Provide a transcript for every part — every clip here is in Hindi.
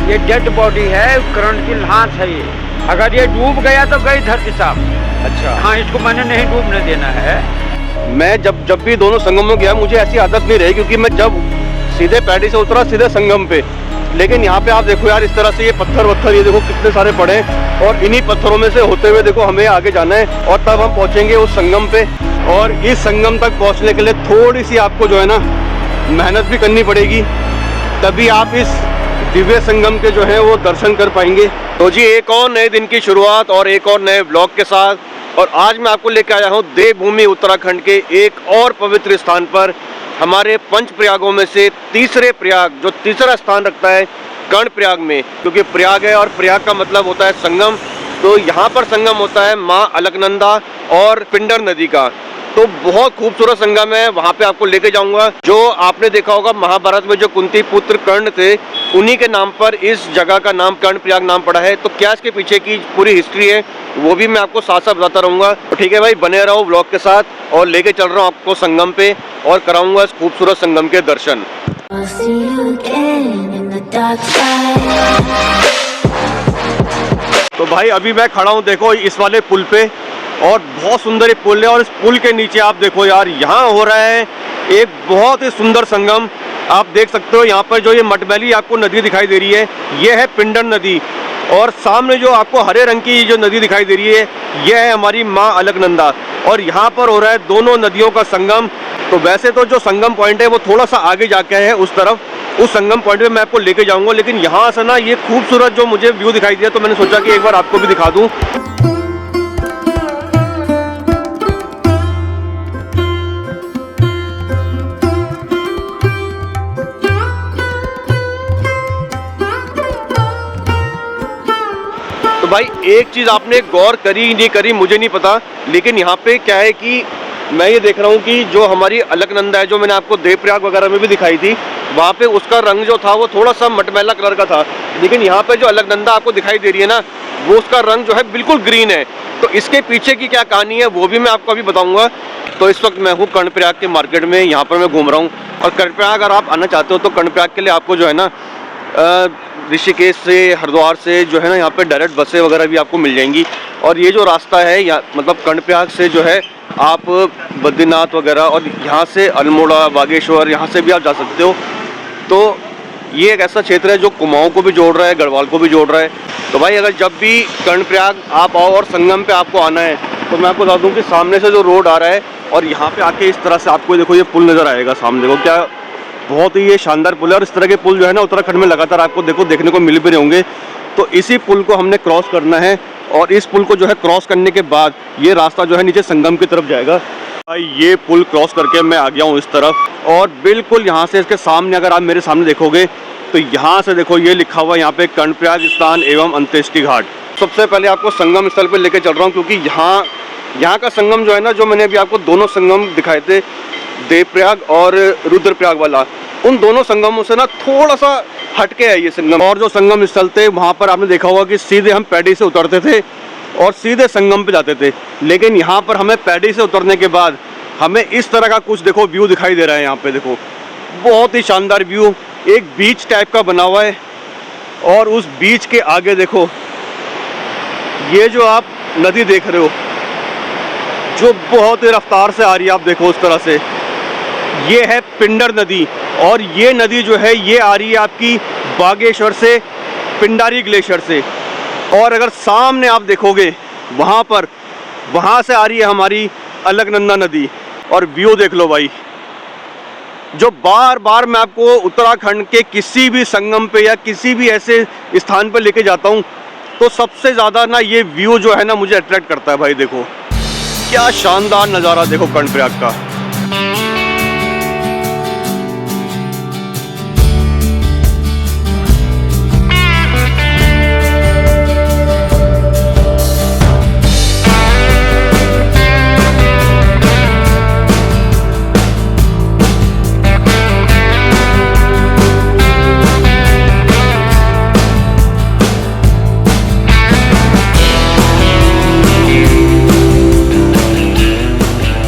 ये डेड बॉडी है, करंट की लाश है ये। अगर ये डूब गया तो गई धरती साहब। अच्छा। हाँ, इसको मैंने नहीं डूबने देना है। मैं जब भी दोनों संगम में गया मुझे ऐसी आदत नहीं रही, क्योंकि मैं जब सीधे पैडी से उतरा सीधे संगम पे, लेकिन यहाँ पे आप देखो यार, इस तरह से ये पत्थर ये देखो कितने सारे पड़े हैं, और इन्हीं पत्थरों में से होते हुए देखो हमें आगे जाना है, और तब हम पहुँचेंगे उस संगम पे। और इस संगम तक पहुँचने के लिए थोड़ी सी आपको जो है ना मेहनत भी करनी पड़ेगी, तभी आप इस दिव्य संगम के जो है वो दर्शन कर पाएंगे। तो जी, एक और नए दिन की शुरुआत और एक और नए ब्लॉग के साथ, और आज मैं आपको लेकर आया हूँ देवभूमि उत्तराखंड के एक और पवित्र स्थान पर, हमारे पंच प्रयागों में से तीसरे प्रयाग, जो तीसरा स्थान रखता है कर्णप्रयाग में, क्योंकि प्रयाग है और प्रयाग का मतलब होता है संगम। तो यहाँ पर संगम होता है माँ अलकनंदा और पिंडर नदी का। तो बहुत खूबसूरत संगम है, वहाँ पे आपको लेके जाऊंगा। जो आपने देखा होगा महाभारत में जो कुंती पुत्र कर्ण थे, उन्हीं के नाम पर इस जगह का नाम कर्णप्रयाग नाम पड़ा है। तो क्या इसके पीछे की पूरी हिस्ट्री है वो भी मैं आपको साथ साथ बताता रहूँगा। तो ठीक है भाई, बने रहो व्लॉग के साथ, और लेके चल रहा हूँ आपको संगम पे और कराऊंगा इस खूबसूरत संगम के दर्शन। तो भाई अभी मैं खड़ा हूँ देखो इस वाले पुल पे, और बहुत सुंदर ये पुल है, और इस पुल के नीचे आप देखो यार, यहाँ हो रहा है एक बहुत ही सुंदर संगम। आप देख सकते हो यहाँ पर जो ये मटमैली आपको नदी दिखाई दे रही है, ये है पिंडर नदी, और सामने जो आपको हरे रंग की जो नदी दिखाई दे रही है, यह है हमारी माँ अलकनंदा, और यहाँ पर हो रहा है दोनों नदियों का संगम। तो वैसे तो जो संगम पॉइंट है वो थोड़ा सा आगे जाके है उस तरफ, उस संगम पॉइंट पे मैं आपको लेके जाऊंगा, लेकिन यहाँ से ना ये खूबसूरत जो मुझे व्यू दिखाई दिया, तो मैंने सोचा कि एक बार आपको भी दिखा दूँ। तो भाई एक चीज़ आपने गौर करी नहीं करी मुझे नहीं पता, लेकिन यहाँ पे क्या है कि मैं ये देख रहा हूँ कि जो हमारी अलकनंदा है, जो मैंने आपको देवप्रयाग वगैरह में भी दिखाई थी, वहाँ पे उसका रंग जो था वो थोड़ा सा मटमैला कलर का था, लेकिन यहाँ पे जो अलकनंदा आपको दिखाई दे रही है ना, वो उसका रंग जो है बिल्कुल ग्रीन है। तो इसके पीछे की क्या कहानी है वो भी मैं आपको अभी बताऊँगा। तो इस वक्त मैं हूँ कर्णप्रयाग के मार्केट में, यहाँ पर मैं घूम रहा हूँ, और कर्णप्रयाग अगर आप आना चाहते हो तो कर्णप्रयाग के लिए आपको जो है ना ऋषिकेश से, हरिद्वार से जो है ना यहाँ पे डायरेक्ट बसें वगैरह भी आपको मिल जाएंगी। और ये जो रास्ता है या मतलब कर्णप्रयाग से जो है आप बद्रीनाथ वगैरह, और यहाँ से अल्मोड़ा, बागेश्वर, यहाँ से भी आप जा सकते हो। तो ये एक ऐसा क्षेत्र है जो कुमाऊँ को भी जोड़ रहा है, गढ़वाल को भी जोड़ रहा है। तो भाई अगर जब भी कर्णप्रयाग आप आओ और संगम पे आपको आना है, तो मैं आपको बता दूँ कि सामने से जो रोड आ रहा है, और यहाँ पे आके इस तरह से आपको देखो ये पुल नज़र आएगा सामने को, क्या बहुत ही ये शानदार पुल है। और इस तरह के पुल जो है ना उत्तराखंड में लगातार आपको देखने को मिल भी रहे होंगे। तो इसी पुल को हमने क्रॉस करना है, और इस पुल को जो है क्रॉस करने के बाद ये रास्ता जो है नीचे संगम की तरफ जाएगा। ये पुल क्रॉस करके मैं आ गया हूँ इस तरफ, और बिल्कुल यहाँ से इसके सामने अगर आप मेरे सामने देखोगे तो यहाँ से देखो ये लिखा हुआ है यहाँ पे कर्णप्रयाग स्नान एवं अंत्येष्टि घाट। सबसे पहले आपको संगम स्थल पर लेकर चल रहा हूँ, क्योंकि यहाँ का संगम जो है ना, जो मैंने अभी आपको दोनों संगम दिखाए थे, देवप्रयाग और रुद्रप्रयाग वाला, उन दोनों संगमों से ना थोड़ा सा हटके है ये संगम। और जो संगम स्थल थे वहाँ पर आपने देखा होगा कि सीधे हम पैडी से उतरते थे और सीधे संगम पे जाते थे, लेकिन यहाँ पर हमें पैडी से उतरने के बाद हमें इस तरह का कुछ देखो व्यू दिखाई दे रहा है। यहाँ पे देखो बहुत ही शानदार व्यू, एक बीच टाइप का बना हुआ है, और उस बीच के आगे देखो ये जो आप नदी देख रहे हो जो बहुत ही रफ्तार से आ रही है, आप देखो उस तरह से, ये है पिंडर नदी। और ये नदी जो है ये आ रही है आपकी बागेश्वर से, पिंडारी ग्लेशियर से। और अगर सामने आप देखोगे वहाँ से आ रही है हमारी अलकनंदा नदी। और व्यू देख लो भाई, जो बार बार मैं आपको उत्तराखंड के किसी भी संगम पे या किसी भी ऐसे स्थान पर लेके जाता हूँ, तो सबसे ज़्यादा ना ये व्यू जो है ना मुझे अट्रैक्ट करता है। भाई देखो क्या शानदार नज़ारा, देखो कर्णप्रयाग का।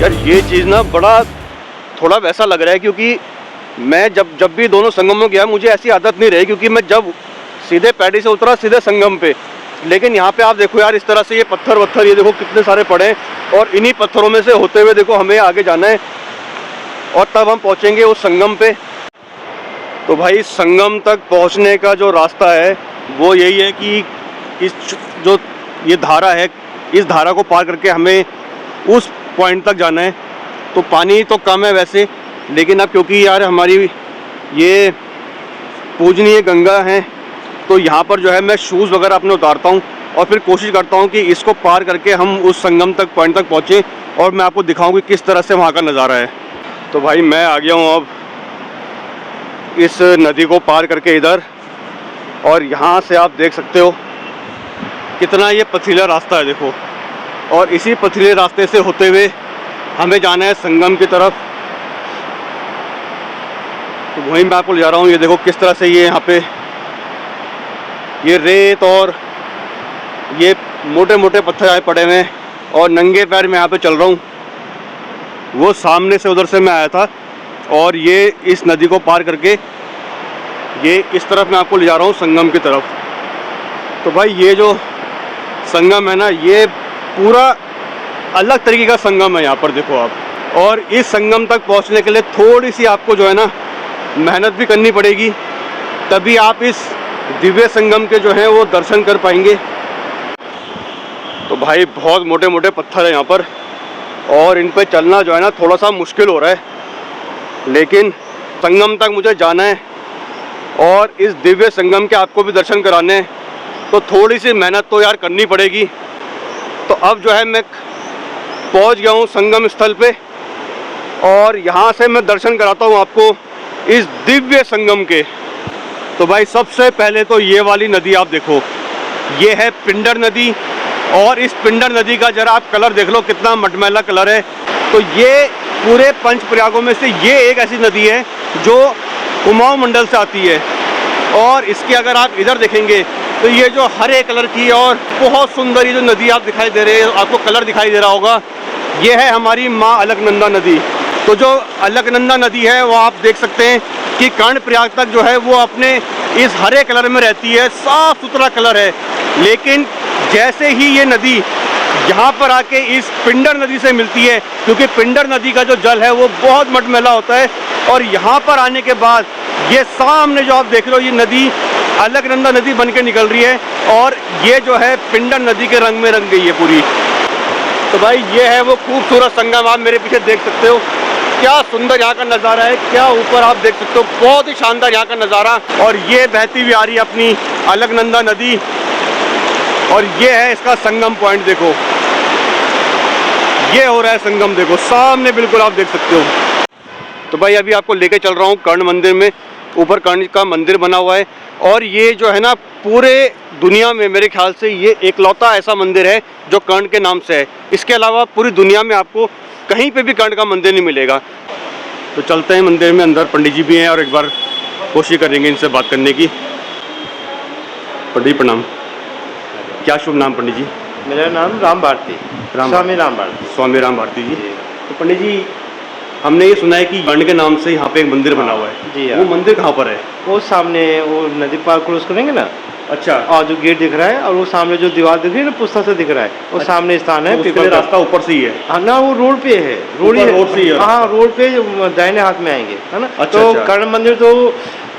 यार ये चीज़ ना बड़ा थोड़ा वैसा लग रहा है, क्योंकि मैं जब भी दोनों संगमों गया मुझे ऐसी आदत नहीं रही, क्योंकि मैं जब सीधे पैड़ी से उतरा सीधे संगम पे। लेकिन यहाँ पे आप देखो यार, इस तरह से ये पत्थर वत्थर ये देखो कितने सारे पड़े हैं, और इन्हीं पत्थरों में से होते हुए देखो हमें आगे जाना है, और तब हम पहुँचेंगे उस संगम पे। तो भाई संगम तक पहुँचने का जो रास्ता है वो यही है कि इस जो ये धारा है, इस धारा को पार करके हमें उस पॉइंट तक जाना है। तो पानी तो कम है वैसे, लेकिन अब क्योंकि यार हमारी ये पूजनीय गंगा है, तो यहाँ पर जो है मैं शूज़ वगैरह अपने उतारता हूँ और फिर कोशिश करता हूँ कि इसको पार करके हम उस संगम तक पॉइंट तक पहुँचें, और मैं आपको दिखाऊँ कि किस तरह से वहाँ का नज़ारा है। तो भाई मैं आ गया हूँ अब इस नदी को पार करके इधर, और यहाँ से आप देख सकते हो कितना ये पथरीला रास्ता है देखो, और इसी पथरीले रास्ते से होते हुए हमें जाना है संगम की तरफ। तो वहीं मैं आपको ले जा रहा हूँ। ये देखो किस तरह से ये यहाँ पे ये रेत और ये मोटे मोटे पत्थर आए पड़े हुए हैं, और नंगे पैर में यहाँ पे चल रहा हूँ। वो सामने से उधर से मैं आया था, और ये इस नदी को पार करके ये इस तरफ मैं आपको ले जा रहा हूँ संगम की तरफ। तो भाई ये जो संगम है ना, ये पूरा अलग तरीके का संगम है यहाँ पर देखो आप, और इस संगम तक पहुँचने के लिए थोड़ी सी आपको जो है ना मेहनत भी करनी पड़ेगी, तभी आप इस दिव्य संगम के जो है वो दर्शन कर पाएंगे। तो भाई बहुत मोटे मोटे पत्थर है यहाँ पर, और इन पे चलना जो है ना थोड़ा सा मुश्किल हो रहा है, लेकिन संगम तक मुझे जाना है और इस दिव्य संगम के आपको भी दर्शन कराने हैं, तो थोड़ी सी मेहनत तो यार करनी पड़ेगी। तो अब जो है मैं पहुंच गया हूं संगम स्थल पे, और यहां से मैं दर्शन कराता हूं आपको इस दिव्य संगम के। तो भाई सबसे पहले तो ये वाली नदी आप देखो, ये है पिंडर नदी, और इस पिंडर नदी का जरा आप कलर देख लो कितना मटमैला कलर है। तो ये पूरे पंच प्रयागों में से ये एक ऐसी नदी है जो कुमाऊं मंडल से आती है, और इसके अगर आप इधर देखेंगे तो ये जो हरे कलर की और बहुत सुंदर ये जो नदी आप दिखाई दे रहे हैं, आपको कलर दिखाई दे रहा होगा, ये है हमारी माँ अलकनंदा नदी। तो जो अलकनंदा नदी है वो आप देख सकते हैं कि कर्णप्रयाग तक जो है वो अपने इस हरे कलर में रहती है, साफ सुथरा कलर है। लेकिन जैसे ही ये नदी यहाँ पर आके इस पिंडर नदी से मिलती है, क्योंकि पिंडर नदी का जो जल है वो बहुत मटमैला होता है, और यहाँ पर आने के बाद ये सामने जो आप देख रहे हो ये नदी अलकनंदा नदी बन के निकल रही है, और ये जो है पिंडर नदी के रंग में रंग गई है पूरी। तो भाई ये है वो खूबसूरत संगम, आप मेरे पीछे देख सकते हो क्या सुंदर यहाँ का नज़ारा है, क्या ऊपर आप देख सकते हो बहुत ही शानदार यहाँ का नज़ारा। और ये बहती हुई आ रही है अपनी अलकनंदा नदी, और ये है इसका संगम पॉइंट देखो, ये हो रहा है संगम देखो सामने बिल्कुल आप देख सकते हो। तो भाई अभी आपको लेके चल रहा हूँ कर्ण मंदिर में, ऊपर कर्ण का मंदिर बना हुआ है, और ये जो है ना पूरे दुनिया में मेरे ख्याल से ये एकलौता ऐसा मंदिर है जो कर्ण के नाम से है। इसके अलावा पूरी दुनिया में आपको कहीं पे भी कर्ण का मंदिर नहीं मिलेगा। तो चलते हैं मंदिर में अंदर, पंडित जी भी हैं और एक बार कोशिश करेंगे इनसे बात करने की। पंडित प्रणाम, क्या शुभ नाम पंडित जी? मेरा नाम राम भारती, स्वामी राम भारती। स्वामी राम भारती जी। तो पंडित जी हमने ये सुना है कि कर्ण के नाम से यहाँ पे एक मंदिर बना हुआ है। जी वो मंदिर कहाँ पर है? वो सामने वो नदी पार क्रॉस करेंगे ना, अच्छा, और जो गेट दिख रहा है और वो सामने जो दीवार दिख रही है ना पुस्तक से दिख रहा है, वो सामने स्थान है। तो उसके लिए रास्ता ऊपर से ही है? हाँ ना, वो रोड पे है, रोड से ही है। हाँ रोड पे दाहिने हाथ में आएंगे, है ना। अच्छा, तो अच्छा। कर्ण मंदिर तो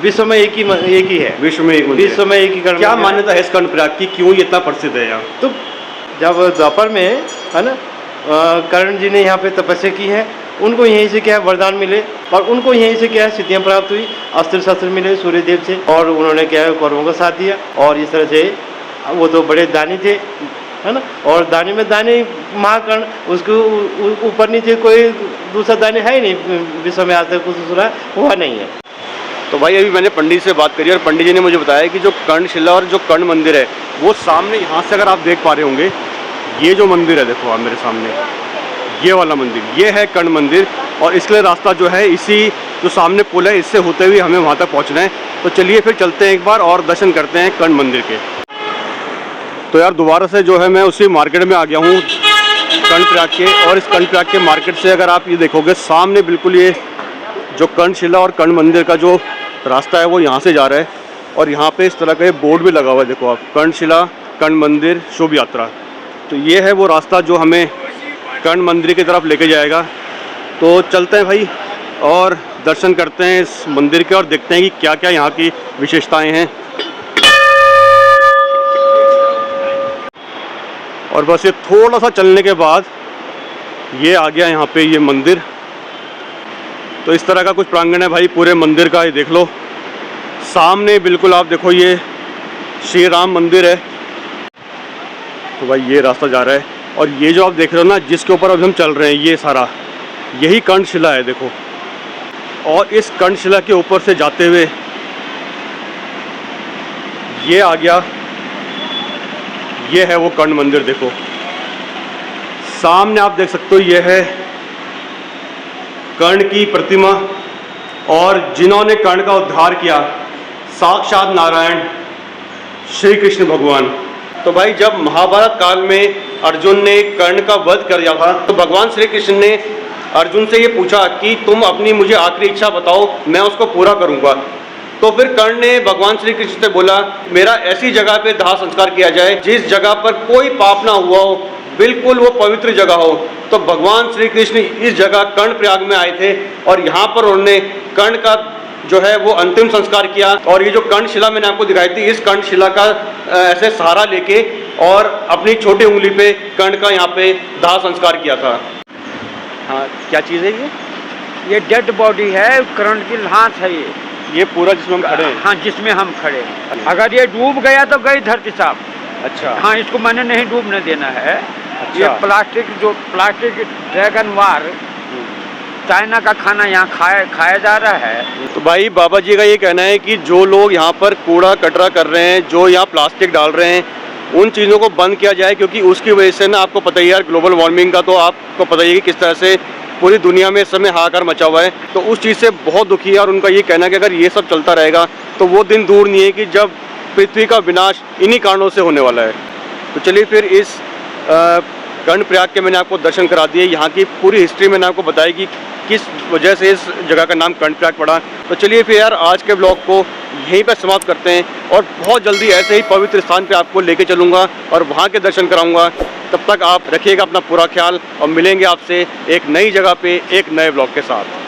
विश्व में एक ही है। विश्व में एक मंदिर? विश्व में एक ही कर्ण। क्या मान्यता है इस कर्णप्रयाग की, क्यों ये इतना प्रसिद्ध है यहाँ? तो जब द्वापर में है ना कर्ण जी ने यहाँ पे तपस्या की है, उनको यहीं से क्या है वरदान मिले, और उनको यहीं से क्या है सिद्धियाँ प्राप्त हुई, अस्त्र शस्त्र मिले सूर्यदेव से, और उन्होंने क्या है कौरवों का साथ दिया। और इस तरह से वो तो बड़े दानी थे, है ना, और दानी में दानी महाकर्ण, उसके ऊपर नीचे कोई दूसरा दानी है ही नहीं विश्व में, आज तक कुछ सुना हुआ नहीं है। तो भाई अभी मैंने पंडित से बात करी और पंडित जी ने मुझे बताया कि जो कर्णशिला और जो कर्ण मंदिर है वो सामने, यहाँ से अगर आप देख पा रहे होंगे, ये जो मंदिर है देखो आप मेरे सामने, ये वाला मंदिर, ये है कर्ण मंदिर, और इसके लिए रास्ता जो है इसी जो सामने पुल है इससे होते हुए हमें वहाँ तक पहुँचना है। तो चलिए फिर चलते हैं एक बार और दर्शन करते हैं कर्ण मंदिर के। तो यार दोबारा से जो है मैं उसी मार्केट में आ गया हूँ कर्णप्रयाग के, और इस कर्णप्रयाग के मार्केट से अगर आप ये देखोगे सामने बिल्कुल ये जो कर्णशिला और कर्ण मंदिर का जो रास्ता है वो यहाँ से जा रहा है। और यहाँ पे इस तरह का ये बोर्ड भी लगा हुआ है, देखो आप, कर्णशिला कर्ण मंदिर शुभ यात्रा। तो ये है वो रास्ता जो हमें कर्ण मंदिर की तरफ लेके जाएगा। तो चलते हैं भाई और दर्शन करते हैं इस मंदिर के और देखते हैं कि क्या क्या यहाँ की विशेषताएं हैं। और बस ये थोड़ा सा चलने के बाद ये आ गया यहाँ पे ये मंदिर। तो इस तरह का कुछ प्रांगण है भाई पूरे मंदिर का, ये देख लो सामने बिल्कुल आप देखो ये श्री राम मंदिर है। तो भाई ये रास्ता जा रहा है और ये जो आप देख रहे हो ना जिसके ऊपर अभी हम चल रहे हैं ये सारा यही कर्णशिला है, देखो। और इस कर्णशिला के ऊपर से जाते हुए ये आ गया, ये है वो कर्ण मंदिर, देखो सामने आप देख सकते हो ये है कर्ण की प्रतिमा। और जिन्होंने कर्ण का उद्धार किया साक्षात नारायण श्री कृष्ण भगवान। तो भाई जब महाभारत काल में अर्जुन ने कर्ण का वध कर दिया था तो भगवान श्री कृष्ण ने अर्जुन से ये पूछा कि तुम अपनी मुझे आखिरी इच्छा बताओ, मैं उसको पूरा करूंगा। तो फिर कर्ण ने भगवान श्री कृष्ण से बोला मेरा ऐसी जगह पे दाह संस्कार किया जाए जिस जगह पर कोई पाप ना हुआ हो, बिल्कुल वो पवित्र जगह हो। तो भगवान श्री कृष्ण इस जगह कर्णप्रयाग में आए थे और यहाँ पर उन्होंने कर्ण का जो है वो अंतिम संस्कार किया। और ये जो कर्णशिला मैंने आपको दिखाई थी, इस कर्णशिला का ऐसे सहारा लेके और अपनी छोटी उंगली पे कर्ण का यहाँ पे दाह संस्कार किया था। हाँ, क्या चीज़ है ये डेड बॉडी है, कर्ण की लाश है ये पूरा जिसमें हम खड़े हैं? हाँ, जिसमें हम खड़े हैं। अगर ये डूब गया तो गई धरती साहब। अच्छा। हाँ, इसको मैंने नहीं डूबने देना है। अच्छा। ये प्लास्टिक ड्रैगन वार चाइना का खाना यहाँ खाया जा रहा है। तो भाई बाबा जी का ये कहना है कि जो लोग यहाँ पर कूड़ा कचरा कर रहे हैं, जो यहाँ प्लास्टिक डाल रहे हैं, उन चीज़ों को बंद किया जाए, क्योंकि उसकी वजह से ना आपको पता ही यार ग्लोबल वार्मिंग का तो आपको पता ही है कि किस तरह से पूरी दुनिया में इस समय हाहाकार मचा हुआ है। तो उस चीज़ से बहुत दुखी है और उनका ये कहना है कि अगर ये सब चलता रहेगा तो वो दिन दूर नहीं है कि जब पृथ्वी का विनाश इन्हीं कारणों से होने वाला है। तो चलिए फिर इस कर्णप्रयाग के मैंने आपको दर्शन करा दिए, यहाँ की पूरी हिस्ट्री मैंने आपको बताई कि किस वजह से इस जगह का नाम कर्णप्रयाग पड़ा। तो चलिए फिर यार आज के ब्लॉग को यहीं पर समाप्त करते हैं और बहुत जल्दी ऐसे ही पवित्र स्थान पे आपको लेके चलूँगा और वहाँ के दर्शन कराऊँगा। तब तक आप रखिएगा अपना पूरा ख्याल और मिलेंगे आपसे एक नई जगह पे एक नए ब्लॉग के साथ।